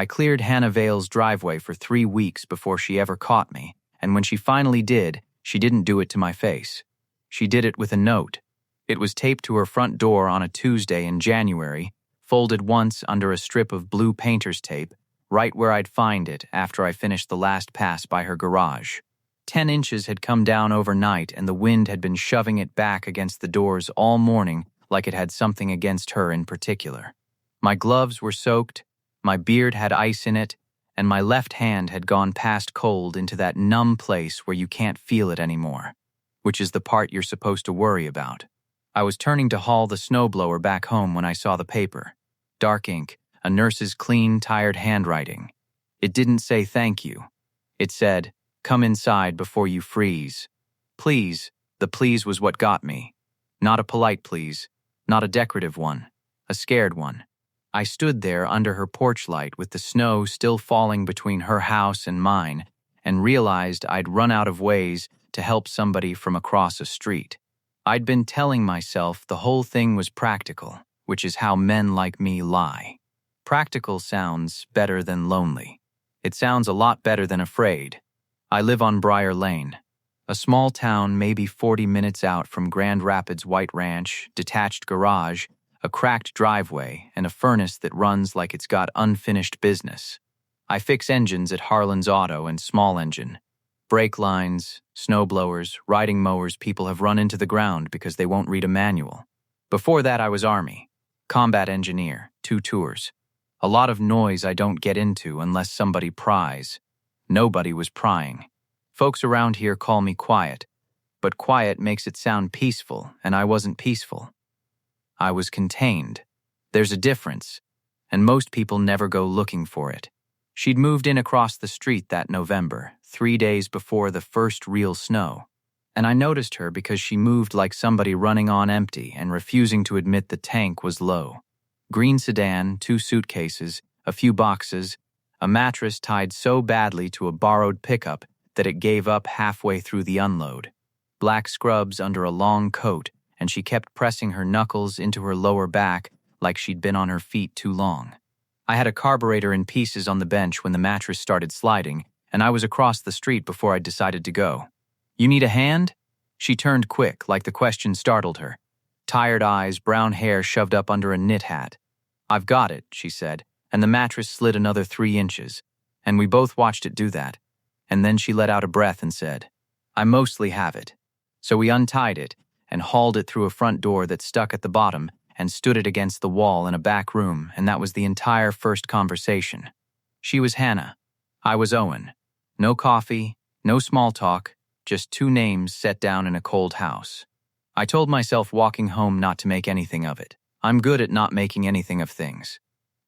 I cleared Hannah Vale's driveway for 3 weeks before she ever caught me, and when she finally did, she didn't do it to my face. She did it with a note. It was taped to her front door on a Tuesday in January, folded once under a strip of blue painter's tape, right where I'd find it after I finished the last pass by her garage. 10 inches had come down overnight, and the wind had been shoving it back against the doors all morning like it had something against her in particular. My gloves were soaked, my beard had ice in it, and my left hand had gone past cold into that numb place where you can't feel it anymore, which is the part you're supposed to worry about. I was turning to haul the snowblower back home when I saw the paper. Dark ink, a nurse's clean, tired handwriting. It didn't say thank you. It said, "Come inside before you freeze." Please, the please was what got me. Not a polite please, not a decorative one, a scared one. I stood there under her porch light with the snow still falling between her house and mine and realized I'd run out of ways to help somebody from across a street. I'd been telling myself the whole thing was practical, which is how men like me lie. Practical sounds better than lonely. It sounds a lot better than afraid. I live on Briar Lane, a small town maybe 40 minutes out from Grand Rapids' White Ranch, detached garage, a cracked driveway, and a furnace that runs like it's got unfinished business. I fix engines at Harlan's Auto and Small Engine. Brake lines, snowblowers, riding mowers people have run into the ground because they won't read a manual. Before that I was Army, combat engineer, 2 tours. A lot of noise I don't get into unless somebody pries. Nobody was prying. Folks around here call me quiet, but quiet makes it sound peaceful, and I wasn't peaceful. I was contained. There's a difference, and most people never go looking for it. She'd moved in across the street that November, 3 days before the first real snow, and I noticed her because she moved like somebody running on empty and refusing to admit the tank was low. Green sedan, 2 suitcases, a few boxes, a mattress tied so badly to a borrowed pickup that it gave up halfway through the unload. Black scrubs under a long coat, and she kept pressing her knuckles into her lower back like she'd been on her feet too long. I had a carburetor in pieces on the bench when the mattress started sliding, and I was across the street before I decided to go. "You need a hand?" She turned quick, like the question startled her. Tired eyes, brown hair shoved up under a knit hat. "I've got it," she said, and the mattress slid another 3 inches, and we both watched it do that. And then she let out a breath and said, "I mostly have it." So we untied it and hauled it through a front door that stuck at the bottom and stood it against the wall in a back room, and that was the entire first conversation. She was Hannah. I was Owen. No coffee, no small talk, just 2 names set down in a cold house. I told myself walking home not to make anything of it. I'm good at not making anything of things.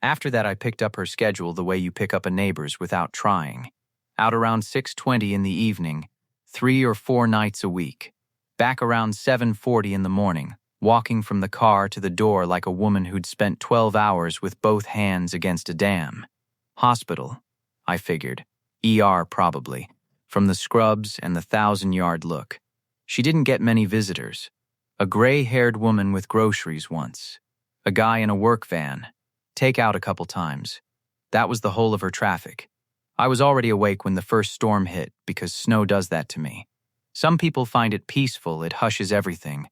After that, I picked up her schedule the way you pick up a neighbor's without trying. Out around 6:20 in the evening, 3 or 4 nights a week. Back around 7:40 in the morning, walking from the car to the door like a woman who'd spent 12 hours with both hands against a dam. Hospital, I figured. ER probably, from the scrubs and the 1,000-yard look. She didn't get many visitors. A gray-haired woman with groceries once. A guy in a work van. Take out a couple times. That was the whole of her traffic. I was already awake when the first storm hit because snow does that to me. Some people find it peaceful, it hushes everything.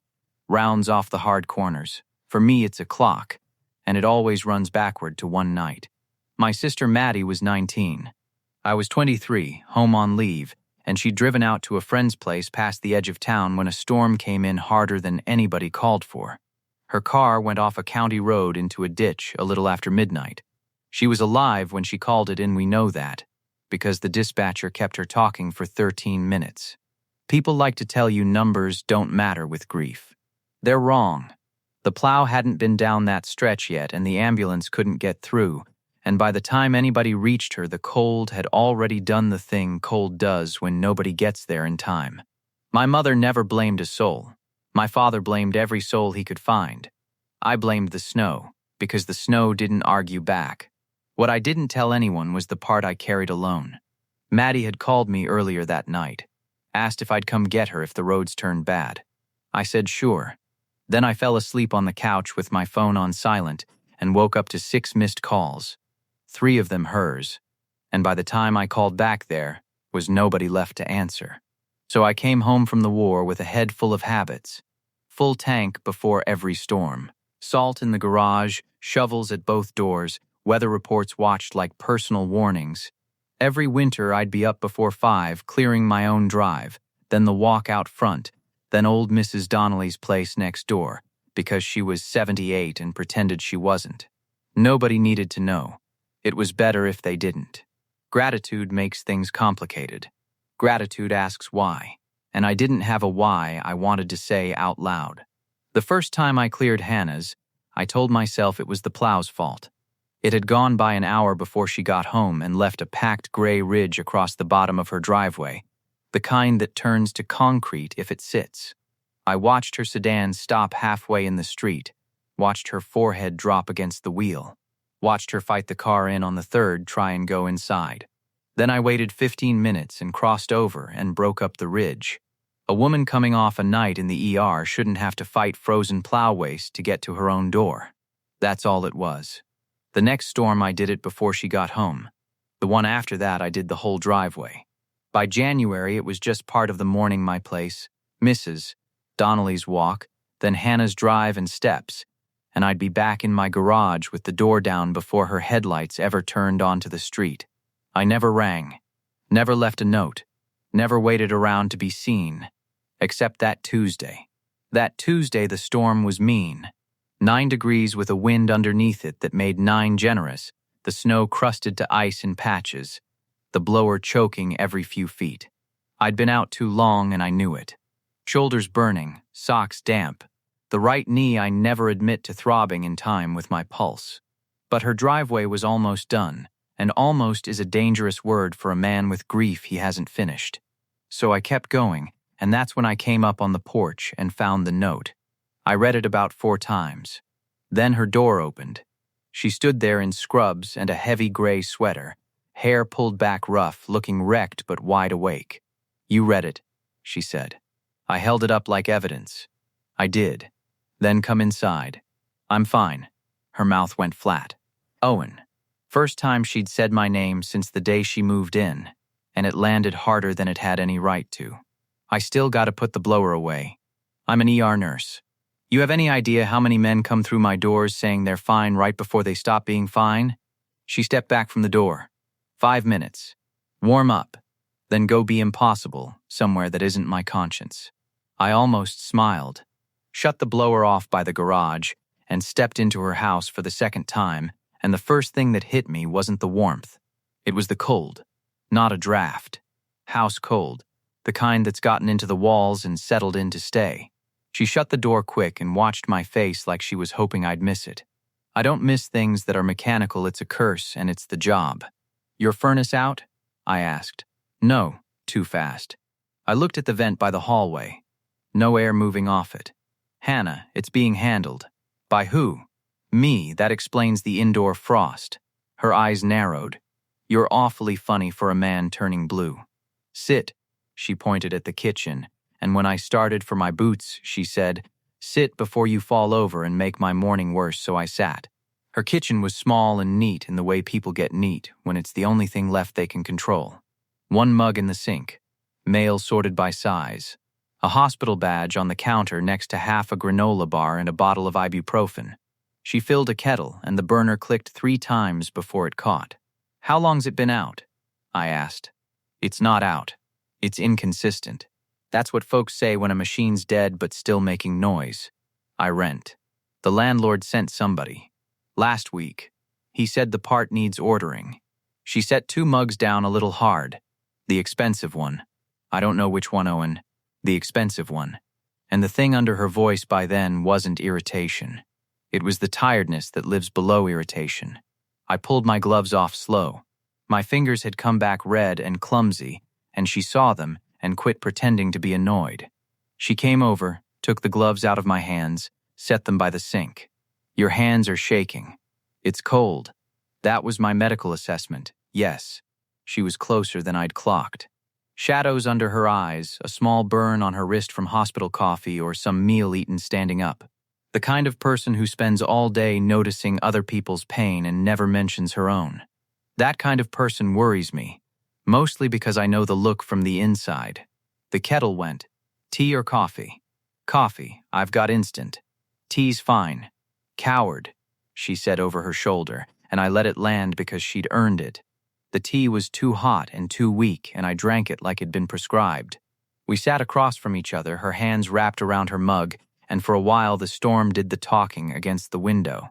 Rounds off the hard corners. For me, it's a clock, and it always runs backward to one night. My sister Maddie was 19. I was 23, home on leave, and she'd driven out to a friend's place past the edge of town when a storm came in harder than anybody called for. Her car went off a county road into a ditch a little after midnight. She was alive when she called it in, we know that, because the dispatcher kept her talking for 13 minutes. People like to tell you numbers don't matter with grief. They're wrong. The plow hadn't been down that stretch yet, and the ambulance couldn't get through, and by the time anybody reached her, the cold had already done the thing cold does when nobody gets there in time. My mother never blamed a soul. My father blamed every soul he could find. I blamed the snow, because the snow didn't argue back. What I didn't tell anyone was the part I carried alone. Maddie had called me earlier that night, asked if I'd come get her if the roads turned bad. I said sure. Then I fell asleep on the couch with my phone on silent and woke up to 6 missed calls. 3 of them hers, and by the time I called back there, was nobody left to answer. So I came home from the war with a head full of habits. Full tank before every storm. Salt in the garage, shovels at both doors, weather reports watched like personal warnings. Every winter I'd be up before 5, clearing my own drive, then the walk out front, then old Mrs. Donnelly's place next door, because she was 78 and pretended she wasn't. Nobody needed to know. It was better if they didn't. Gratitude makes things complicated. Gratitude asks why, and I didn't have a why I wanted to say out loud. The first time I cleared Hannah's, I told myself it was the plow's fault. It had gone by an hour before she got home and left a packed gray ridge across the bottom of her driveway, the kind that turns to concrete if it sits. I watched her sedan stop halfway in the street, watched her forehead drop against the wheel, watched her fight the car in on the third, try and go inside. Then I waited 15 minutes and crossed over and broke up the ridge. A woman coming off a night in the ER shouldn't have to fight frozen plow waste to get to her own door. That's all it was. The next storm I did it before she got home. The one after that I did the whole driveway. By January it was just part of the morning my place, Mrs. Donnelly's walk, then Hannah's drive and steps, and I'd be back in my garage with the door down before her headlights ever turned onto the street. I never rang, never left a note, never waited around to be seen, except that Tuesday. That Tuesday the storm was mean. 9 degrees with a wind underneath it that made 9 generous, the snow crusted to ice in patches, the blower choking every few feet. I'd been out too long and I knew it. Shoulders burning, socks damp, the right knee I never admit to throbbing in time with my pulse. But her driveway was almost done, and almost is a dangerous word for a man with grief he hasn't finished. So I kept going, and that's when I came up on the porch and found the note. I read it about 4 times. Then her door opened. She stood there in scrubs and a heavy gray sweater, hair pulled back rough, looking wrecked but wide awake. "You read it," she said. I held it up like evidence. I did. "Then come inside." "I'm fine." Her mouth went flat. "Owen." First time she'd said my name since the day she moved in, and it landed harder than it had any right to. "I still gotta put the blower away. I'm an ER nurse. You have any idea how many men come through my doors saying they're fine right before they stop being fine?" She stepped back from the door. 5 minutes. Warm up. Then go be impossible somewhere that isn't my conscience. I almost smiled. Shut the blower off by the garage and stepped into her house for the second time, and the first thing that hit me wasn't the warmth. It was the cold. Not a draft. House cold. The kind that's gotten into the walls and settled in to stay. She shut the door quick and watched my face like she was hoping I'd miss it. I don't miss things that are mechanical. It's a curse, and it's the job. "Your furnace out?" I asked. "No, too fast." I looked at the vent by the hallway. No air moving off it. "Hannah, it's being handled." "By who?" "Me, that explains the indoor frost." Her eyes narrowed. "You're awfully funny for a man turning blue." "Sit." She pointed at the kitchen, and when I started for my boots, she said, "Sit before you fall over and make my morning worse," so I sat. Her kitchen was small and neat in the way people get neat when it's the only thing left they can control. 1 mug in the sink, mail sorted by size, a hospital badge on the counter next to half a granola bar and a bottle of ibuprofen. She filled a kettle and the burner clicked 3 times before it caught. "How long's it been out?" I asked. "It's not out. It's inconsistent. That's what folks say when a machine's dead but still making noise." I rent. "The landlord sent somebody. Last week. He said the part needs ordering." She set 2 mugs down a little hard. "The expensive one." "I don't know which one, Owen." "The expensive one." And the thing under her voice by then wasn't irritation. It was the tiredness that lives below irritation. I pulled my gloves off slow. My fingers had come back red and clumsy, and she saw them and quit pretending to be annoyed. She came over, took the gloves out of my hands, set them by the sink. "Your hands are shaking." "It's cold." That was my medical assessment, yes. She was closer than I'd clocked. Shadows under her eyes, a small burn on her wrist from hospital coffee or some meal eaten standing up. The kind of person who spends all day noticing other people's pain and never mentions her own. That kind of person worries me, mostly because I know the look from the inside. The kettle went, "Tea or coffee?" "Coffee, I've got instant." "Tea's fine." "Coward," she said over her shoulder, and I let it land because she'd earned it. The tea was too hot and too weak, and I drank it like it'd been prescribed. We sat across from each other, her hands wrapped around her mug, and for a while the storm did the talking against the window.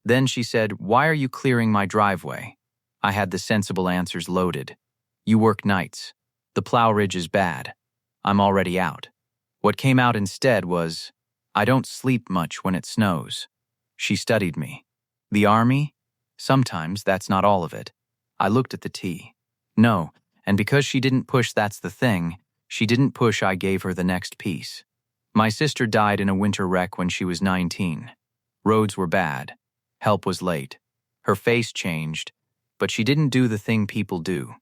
Then she said, "Why are you clearing my driveway?" I had the sensible answers loaded. "You work nights. The plow ridge is bad. I'm already out." What came out instead was, "I don't sleep much when it snows." She studied me. "The army? Sometimes that's not all of it." I looked at the tea. No, and because she didn't push "that's the thing," she didn't push I gave her the next piece. My sister died in a winter wreck when she was 19. Roads were bad. Help was late. Her face changed, but she didn't do the thing people do.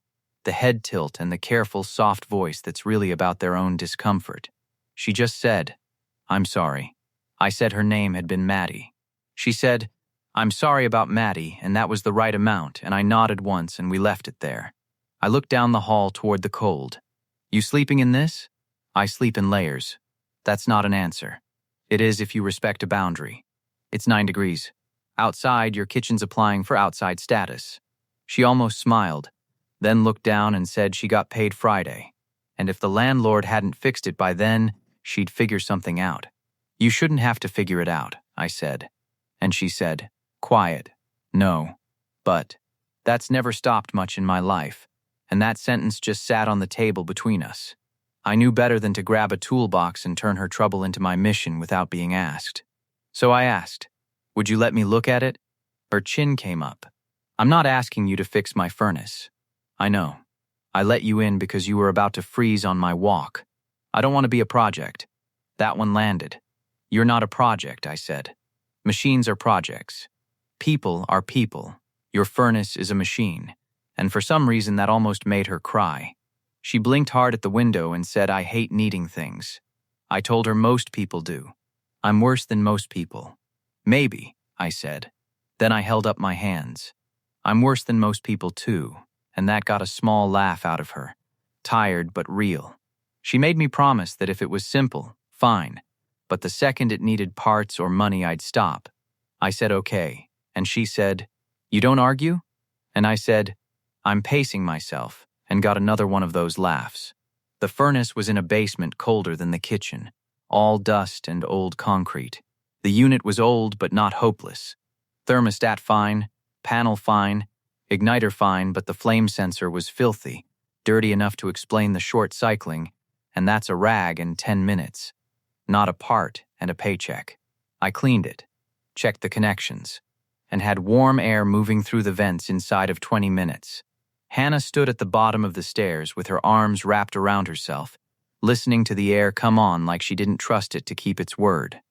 The head tilt and the careful, soft voice that's really about their own discomfort. She just said, "I'm sorry." I said her name had been Maddie. She said, "I'm sorry about Maddie," and that was the right amount, and I nodded once and we left it there. I looked down the hall toward the cold. "You sleeping in this?" "I sleep in layers." That's not an answer. It is if you respect a boundary. It's 9 degrees. Outside, your kitchen's applying for outside status. She almost smiled, then looked down and said she got paid Friday, and if the landlord hadn't fixed it by then, she'd figure something out. "You shouldn't have to figure it out," I said. And she said, quiet, "No. But that's never stopped much in my life," and that sentence just sat on the table between us. I knew better than to grab a toolbox and turn her trouble into my mission without being asked. So I asked, "Would you let me look at it?" Her chin came up. "I'm not asking you to fix my furnace. I know. I let you in because you were about to freeze on my walk. I don't want to be a project." That one landed. "You're not a project," I said. "Machines are projects. People are people. Your furnace is a machine." And for some reason that almost made her cry. She blinked hard at the window and said, "I hate needing things." I told her most people do. "I'm worse than most people." "Maybe," I said. Then I held up my hands. "I'm worse than most people too," and that got a small laugh out of her. Tired but real. She made me promise that if it was simple, fine, but the second it needed parts or money I'd stop. I said okay, and she said, "You don't argue?" And I said, "I'm pacing myself," and got another one of those laughs. The furnace was in a basement colder than the kitchen, all dust and old concrete. The unit was old but not hopeless. Thermostat fine, panel fine, igniter fine, but the flame sensor was filthy, dirty enough to explain the short cycling, and that's a rag in 10 minutes. Not a part and a paycheck. I cleaned it, checked the connections, and had warm air moving through the vents inside of 20 minutes. Hannah stood at the bottom of the stairs with her arms wrapped around herself, listening to the air come on like she didn't trust it to keep its word.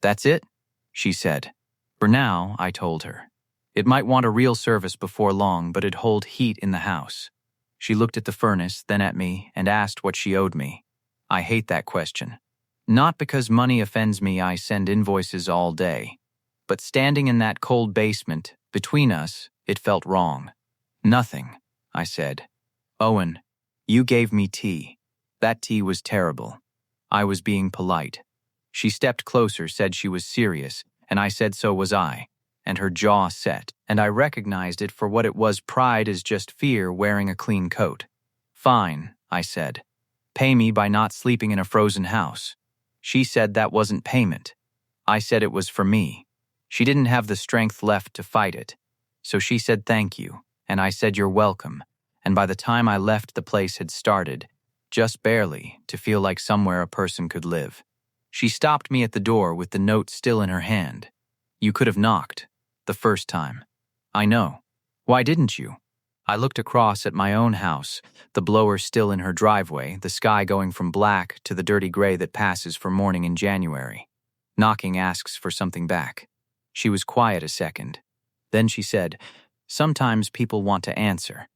"That's it?" she said. "For now," I told her. "It might want a real service before long, but it'd hold heat in the house." She looked at the furnace, then at me, and asked what she owed me. I hate that question. Not because money offends me, I send invoices all day. But standing in that cold basement, between us, it felt wrong. "Nothing," I said. "Owen, you gave me tea. That tea was terrible." I was being polite. She stepped closer, said she was serious, and I said so was I, and her jaw set, and I recognized it for what it was. Pride is just fear wearing a clean coat. "Fine," I said. "Pay me by not sleeping in a frozen house." She said that wasn't payment. I said it was for me. She didn't have the strength left to fight it. So she said thank you, and I said you're welcome, and by the time I left the place had started, just barely, to feel like somewhere a person could live. She stopped me at the door with the note still in her hand. "You could have knocked. The first time." "I know. Why didn't you?" I looked across at my own house, the blower still in her driveway, the sky going from black to the dirty gray that passes for morning in January. Knocking asks for something back. She was quiet a second. Then she said, "Sometimes people want to answer."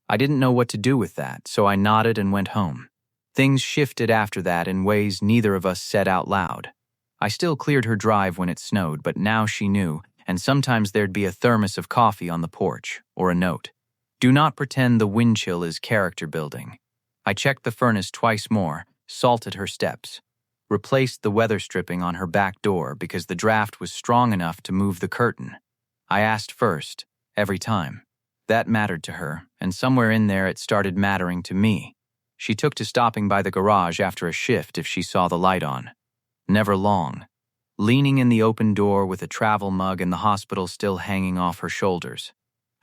I didn't know what to do with that, so I nodded and went home. Things shifted after that in ways neither of us said out loud. I still cleared her drive when it snowed, but now she knew, and sometimes there'd be a thermos of coffee on the porch, or a note. Do not pretend the wind chill is character building. I checked the furnace twice more, salted her steps, replaced the weather stripping on her back door because the draft was strong enough to move the curtain. I asked first, every time. That mattered to her, and somewhere in there it started mattering to me. She took to stopping by the garage after a shift if she saw the light on. Never long. Leaning in the open door with a travel mug and the hospital still hanging off her shoulders.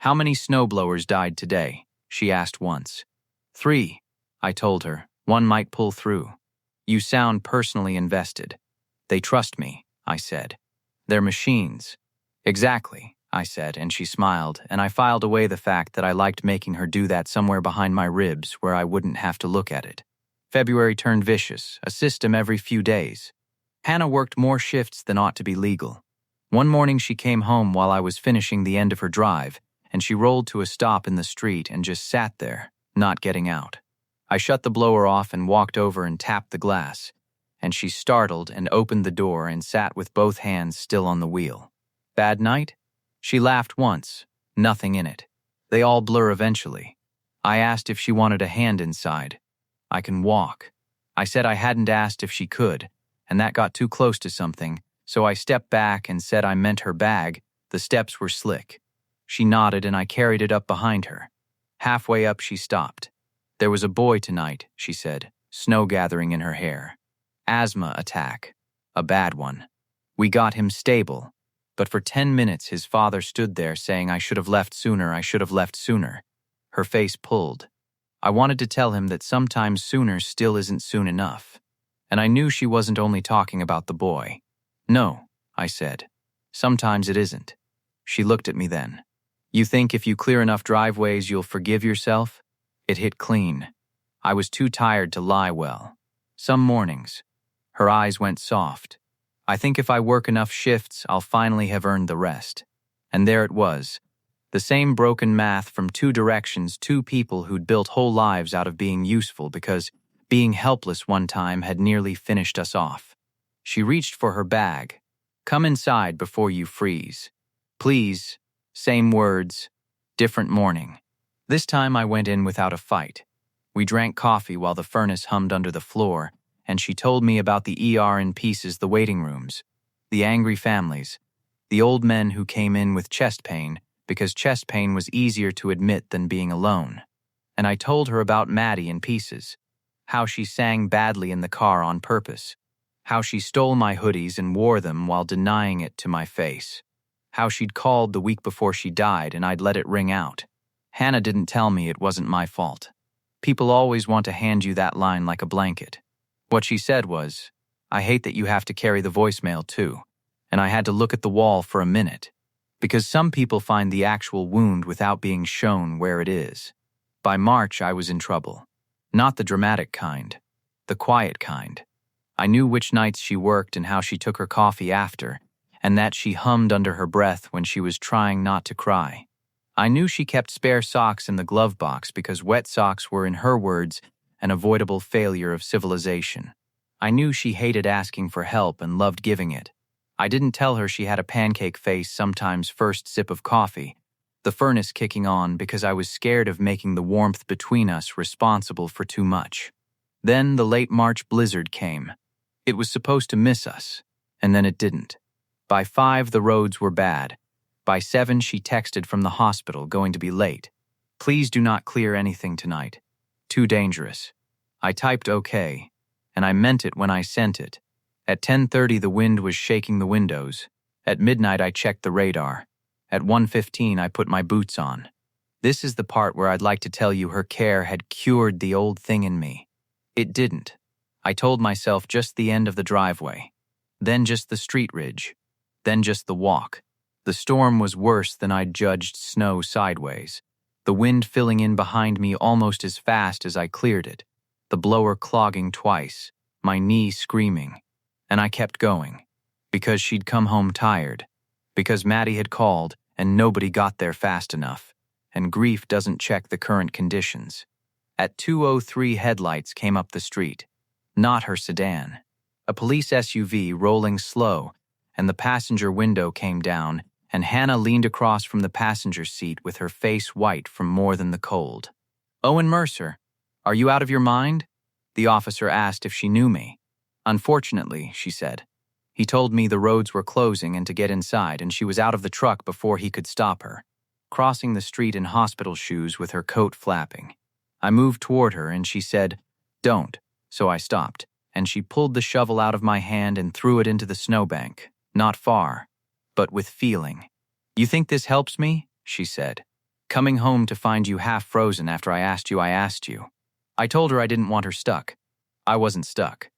How many snowblowers died today? She asked once. 3, I told her. One might pull through. You sound personally invested. They trust me, I said. They're machines. Exactly, I said, and she smiled, and I filed away the fact that I liked making her do that somewhere behind my ribs where I wouldn't have to look at it. February turned vicious, a system every few days. Hannah worked more shifts than ought to be legal. One morning she came home while I was finishing the end of her drive, and she rolled to a stop in the street and just sat there, not getting out. I shut the blower off and walked over and tapped the glass, and she startled and opened the door and sat with both hands still on the wheel. Bad night? She laughed once, nothing in it. They all blur eventually. I asked if she wanted a hand inside. I can walk. I said I hadn't asked if she could, and that got too close to something, so I stepped back and said I meant her bag. The steps were slick. She nodded and I carried it up behind her. Halfway up she stopped. There was a boy tonight, she said, snow gathering in her hair. Asthma attack. A bad one. We got him stable. But for 10 minutes his father stood there saying I should have left sooner, I should have left sooner. Her face pulled. I wanted to tell him that sometimes sooner still isn't soon enough. And I knew she wasn't only talking about the boy. No, I said. Sometimes it isn't. She looked at me then. You think if you clear enough driveways you'll forgive yourself? It hit clean. I was too tired to lie well. Some mornings. Her eyes went soft. I think if I work enough shifts, I'll finally have earned the rest. And there it was. The same broken math from 2 directions, 2 people who'd built whole lives out of being useful because being helpless one time had nearly finished us off. She reached for her bag. Come inside before you freeze. Please. Same words. Different morning. This time I went in without a fight. We drank coffee while the furnace hummed under the floor, and she told me about the ER in pieces, the waiting rooms, the angry families, the old men who came in with chest pain because chest pain was easier to admit than being alone. And I told her about Maddie in pieces, how she sang badly in the car on purpose, how she stole my hoodies and wore them while denying it to my face, how she'd called the week before she died and I'd let it ring out. Hannah didn't tell me it wasn't my fault. People always want to hand you that line like a blanket. What she said was, I hate that you have to carry the voicemail too, and I had to look at the wall for a minute, because some people find the actual wound without being shown where it is. By March, I was in trouble. Not the dramatic kind, the quiet kind. I knew which nights she worked and how she took her coffee after, and that she hummed under her breath when she was trying not to cry. I knew she kept spare socks in the glove box because wet socks were, in her words, an avoidable failure of civilization. I knew she hated asking for help and loved giving it. I didn't tell her she had a pancake face sometimes first sip of coffee, the furnace kicking on because I was scared of making the warmth between us responsible for too much. Then the late March blizzard came. It was supposed to miss us, and then it didn't. By 5, the roads were bad. By 7, she texted from the hospital, going to be late. Please do not clear anything tonight. Too dangerous. I typed okay, and I meant it when I sent it. At 10:30, the wind was shaking the windows. At midnight, I checked the radar. At 1:15, I put my boots on. This is the part where I'd like to tell you her care had cured the old thing in me. It didn't. I told myself just the end of the driveway. Then just the street ridge. Then just the walk. The storm was worse than I'd judged snow sideways. The wind filling in behind me almost as fast as I cleared it. The blower clogging twice. My knee screaming. And I kept going. Because she'd come home tired. Because Maddie had called and nobody got there fast enough. And grief doesn't check the current conditions. At 2:03, headlights came up the street. Not her sedan. A police SUV rolling slow, and the passenger window came down, and Hannah leaned across from the passenger seat with her face white from more than the cold. "Owen Mercer, are you out of your mind?" The officer asked if she knew me. "Unfortunately," she said. He told me the roads were closing and to get inside, and she was out of the truck before he could stop her, crossing the street in hospital shoes with her coat flapping. I moved toward her and she said, "Don't," so I stopped, and she pulled the shovel out of my hand and threw it into the snowbank, not far, but with feeling. "You think this helps me?" she said. "Coming home to find you half frozen after I asked you. I told her I didn't want her stuck. I wasn't stuck.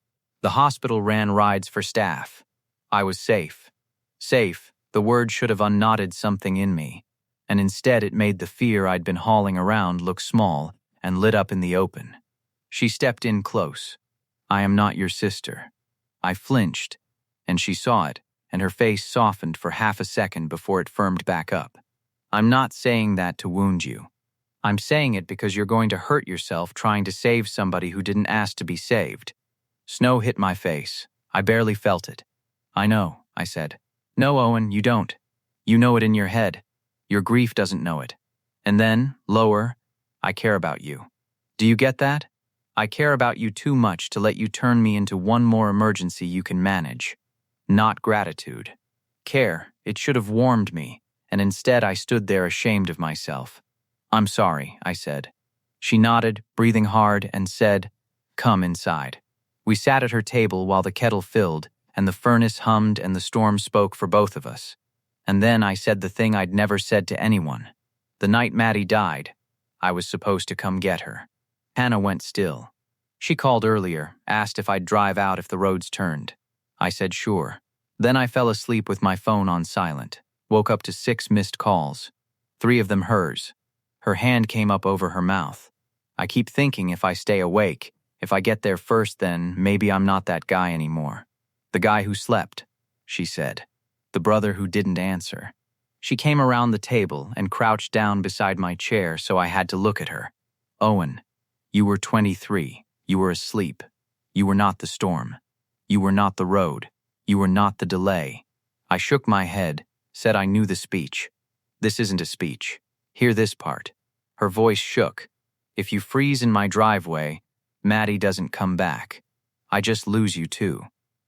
The hospital ran rides for staff. I was safe. Safe, the word should have unknotted something in me, and instead it made the fear I'd been hauling around look small and lit up in the open. She stepped in close. "I am not your sister." I flinched, and she saw it, and her face softened for half a second before it firmed back up. "I'm not saying that to wound you. I'm saying it because you're going to hurt yourself trying to save somebody who didn't ask to be saved." Snow hit my face. I barely felt it. "I know," I said. "No, Owen, you don't. You know it in your head. Your grief doesn't know it." And then, lower, "I care about you. Do you get that? I care about you too much to let you turn me into one more emergency you can manage. Not gratitude. Care, it should have warmed me, and instead I stood there ashamed of myself." "I'm sorry," I said. She nodded, breathing hard, and said, "Come inside." We sat at her table while the kettle filled, and the furnace hummed and the storm spoke for both of us. And then I said the thing I'd never said to anyone. The night Maddie died, I was supposed to come get her. Hannah went still. She called earlier, asked if I'd drive out if the roads turned. I said sure. Then I fell asleep with my phone on silent, woke up to 6 missed calls, 3 of them hers. Her hand came up over her mouth. I keep thinking if I stay awake, if I get there first, then maybe I'm not that guy anymore. "The guy who slept," she said. "The brother who didn't answer." She came around the table and crouched down beside my chair, so I had to look at her. "Owen, you were 23. You were asleep. You were not the storm. You were not the road. You were not the delay." I shook my head, said I knew the speech. "This isn't a speech. Hear this part." Her voice shook. "If you freeze in my driveway, Maddie doesn't come back. I just lose you too.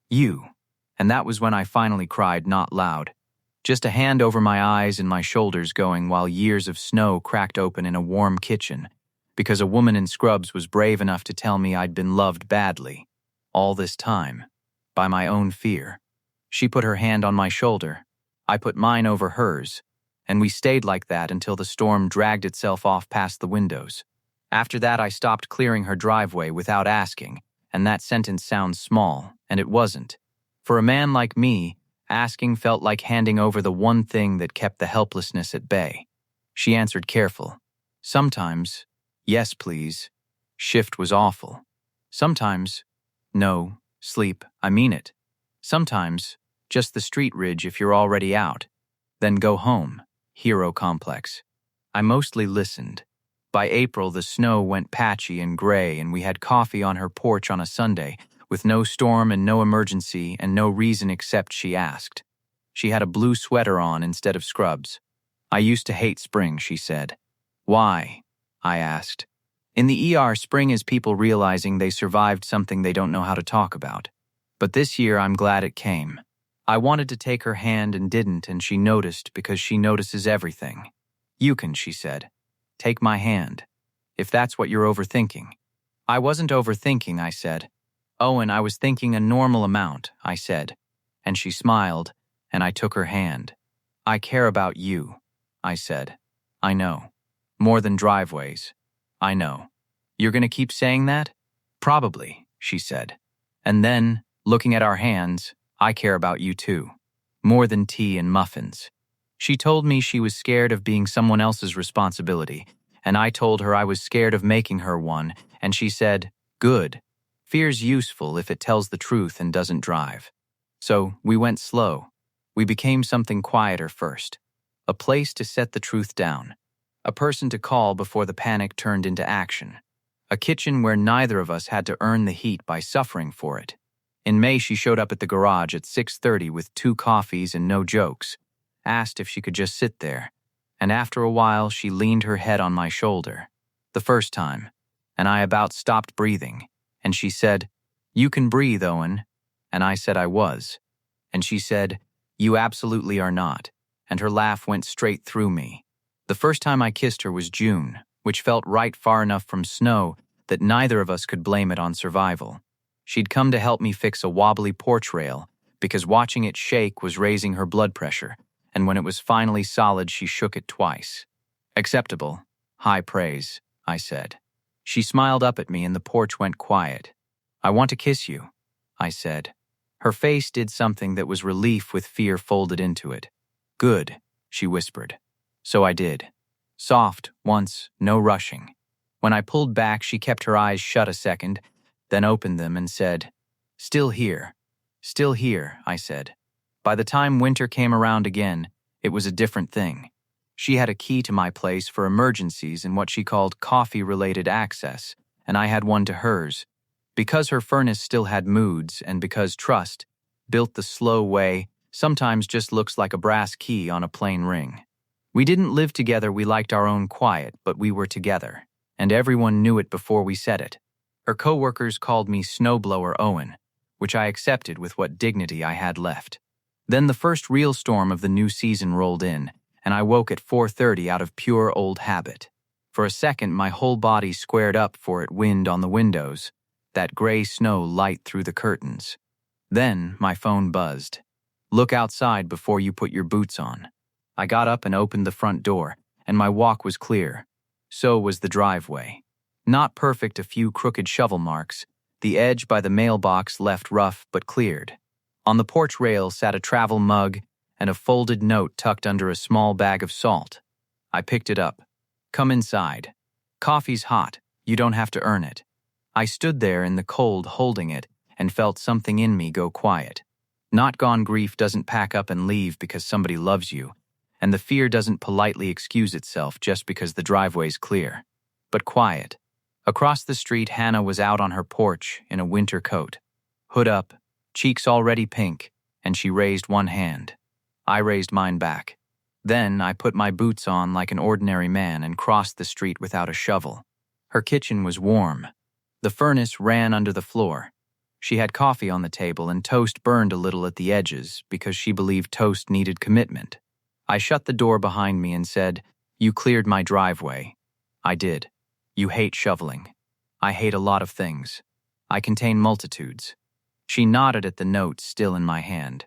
You." And that was when I finally cried, not loud. Just a hand over my eyes and my shoulders going while years of snow cracked open in a warm kitchen, because a woman in scrubs was brave enough to tell me I'd been loved badly. All this time. By my own fear. She put her hand on my shoulder. I put mine over hers. And we stayed like that until the storm dragged itself off past the windows. After that, I stopped clearing her driveway without asking, and that sentence sounds small, and it wasn't. For a man like me, asking felt like handing over the one thing that kept the helplessness at bay. She answered careful. Sometimes, "Yes, please." Shift was awful. Sometimes, "No, sleep, I mean it." Sometimes, "Just the street ridge if you're already out. Then go home." Hero complex. I mostly listened. By April, the snow went patchy and gray, and we had coffee on her porch on a Sunday, with no storm and no emergency and no reason except she asked. She had a blue sweater on instead of scrubs. "I used to hate spring," she said. "Why?" I asked. In the ER, spring is people realizing they survived something they don't know how to talk about. But this year, I'm glad it came. I wanted to take her hand and didn't, and she noticed because she notices everything. "You can," she said. "Take my hand. If that's what you're overthinking." "I wasn't overthinking," I said. "Owen, I was thinking a normal amount," I said. And she smiled, and I took her hand. "I care about you," I said. "I know. More than driveways. I know." "You're going to keep saying that?" "Probably," she said. And then, looking at our hands, "I care about you too. More than tea and muffins." She told me she was scared of being someone else's responsibility, and I told her I was scared of making her one, and she said, "Good. Fear's useful if it tells the truth and doesn't drive." So we went slow. We became something quieter first. A place to set the truth down. A person to call before the panic turned into action. A kitchen where neither of us had to earn the heat by suffering for it. In May, she showed up at the garage at 6:30 with 2 coffees and no jokes. asked if she could just sit there, and after a while she leaned her head on my shoulder. The first time, and I about stopped breathing, and she said, "You can breathe, Owen," and I said I was, and she said, "You absolutely are not," and her laugh went straight through me. The first time I kissed her was June, which felt right far enough from snow that neither of us could blame it on survival. She'd come to help me fix a wobbly porch rail because watching it shake was raising her blood pressure, and when it was finally solid, she shook it twice. "Acceptable. High praise," I said. She smiled up at me and the porch went quiet. "I want to kiss you," I said. Her face did something that was relief with fear folded into it. "Good," she whispered. So I did. Soft, once, no rushing. When I pulled back, she kept her eyes shut a second, then opened them and said, "Still here." "Still here," I said. By the time winter came around again, it was a different thing. She had a key to my place for emergencies and what she called coffee-related access, and I had one to hers. Because her furnace still had moods and because trust, built the slow way, sometimes just looks like a brass key on a plain ring. We didn't live together, we liked our own quiet, but we were together, and everyone knew it before we said it. Her coworkers called me Snowblower Owen, which I accepted with what dignity I had left. Then the first real storm of the new season rolled in, and I woke at 4:30 out of pure old habit. For a second, my whole body squared up for it, wind on the windows, that gray snow light through the curtains. Then my phone buzzed. "Look outside before you put your boots on." I got up and opened the front door, and my walk was clear. So was the driveway. Not perfect, a few crooked shovel marks, the edge by the mailbox left rough but cleared. On the porch rail sat a travel mug and a folded note tucked under a small bag of salt. I picked it up. "Come inside. Coffee's hot. You don't have to earn it." I stood there in the cold holding it and felt something in me go quiet. Not gone grief doesn't pack up and leave because somebody loves you, and the fear doesn't politely excuse itself just because the driveway's clear. But quiet. Across the street, Hannah was out on her porch in a winter coat. Hood up, cheeks already pink, and she raised one hand. I raised mine back. Then I put my boots on like an ordinary man and crossed the street without a shovel. Her kitchen was warm. The furnace ran under the floor. She had coffee on the table and toast burned a little at the edges because she believed toast needed commitment. I shut the door behind me and said, "You cleared my driveway." I did. "You hate shoveling." "I hate a lot of things. I contain multitudes." She nodded at the note still in my hand.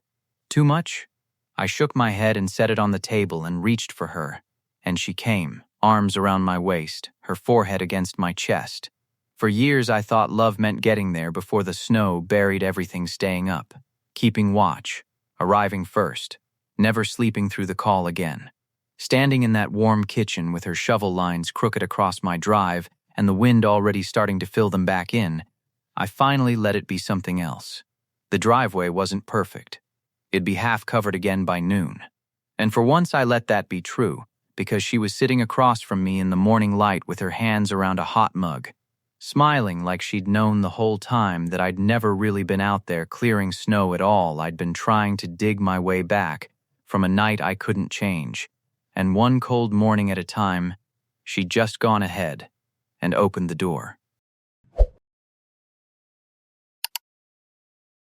"Too much?" I shook my head and set it on the table and reached for her, and she came, arms around my waist, her forehead against my chest. For years I thought love meant getting there before the snow buried everything, staying up, keeping watch, arriving first, never sleeping through the call again. Standing in that warm kitchen with her shovel lines crooked across my drive and the wind already starting to fill them back in, I finally let it be something else. The driveway wasn't perfect. It'd be half covered again by noon. And for once I let that be true, because she was sitting across from me in the morning light with her hands around a hot mug, smiling like she'd known the whole time that I'd never really been out there clearing snow at all. I'd been trying to dig my way back from a night I couldn't change, and one cold morning at a time, she'd just gone ahead and opened the door.